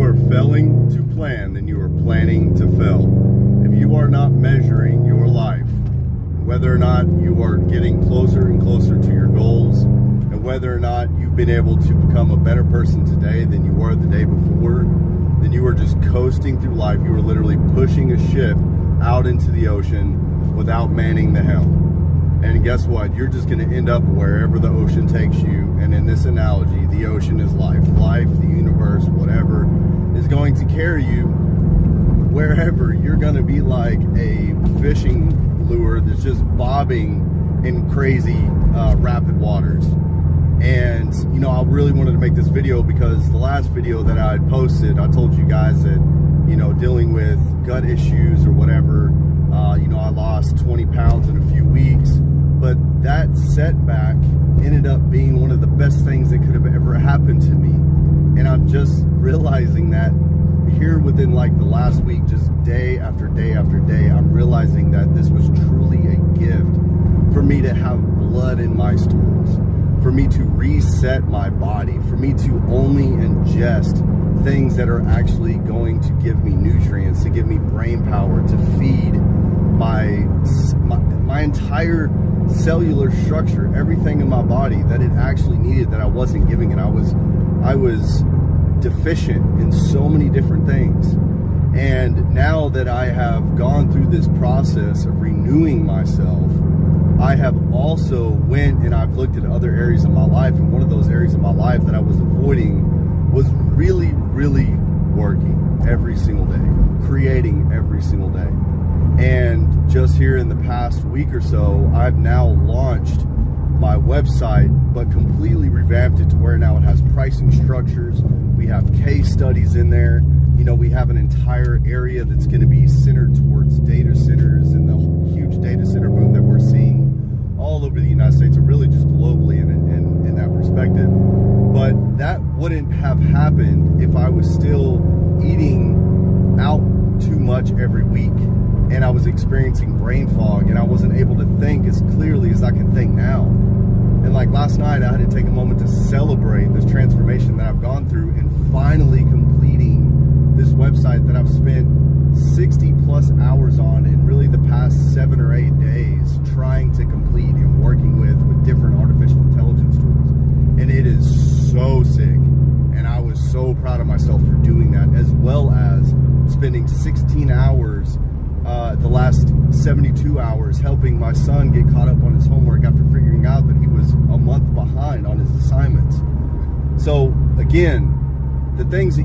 are failing to plan, then you are planning to fail. If you are not measuring your life, whether or not you are getting closer and closer to your goals, and whether or not you've been able to become a better person today than you were the day before, then you are just coasting through life. You are literally pushing a ship out into the ocean without manning the helm. And guess what? You're just going to end up wherever the ocean takes you. And in this analogy, the ocean is life. Life, the universe, whatever, is going to carry you wherever. You're going to be like a fishing lure that's just bobbing in crazy rapid waters. And, you know, I really wanted to make this video because the last video that I had posted, I told you guys that, you know, dealing with gut issues or whatever, you know, I lost 20 pounds in a few weeks. But that setback ended up being one of the best things that could have ever happened to me. And I'm just realizing that here within like the last week, just day after day after day, I'm realizing that this was truly a gift for me to have blood in my stools, for me to reset my body, for me to only ingest things that are actually going to give me nutrients, to give me brain power, to feed my entire cellular structure, everything in my body that it actually needed, that I wasn't giving it. I was deficient in so many different things. And now that I have gone through this process of renewing myself, I have also went and I've looked at other areas of my life, and one of those areas of my life that I was avoiding was really, really working every single day, creating every single day. And just here in the past week or so, I've now launched my website, but completely revamped it to where now it has pricing structures. We have case studies in there. You know, we have an entire area that's going to be centered towards data centers and the huge data center boom that we're seeing all over the United States, and really just globally in that perspective. But that wouldn't have happened if I was still eating out too much every week, and I was experiencing brain fog, and I wasn't able to think as clearly as I can think now. And like last night, I had to take a moment to celebrate this transformation that I've gone through, and finally completing this website that I've spent 60 plus hours on in really the past 7 or 8 days trying to complete and working with different artificial intelligence tools. And it is so sick. And I was so proud of myself for doing that, as well as spending 16 hours the last 72 hours helping my son get caught up on his homework after figuring out that he was a month behind on his assignments. So again, the things that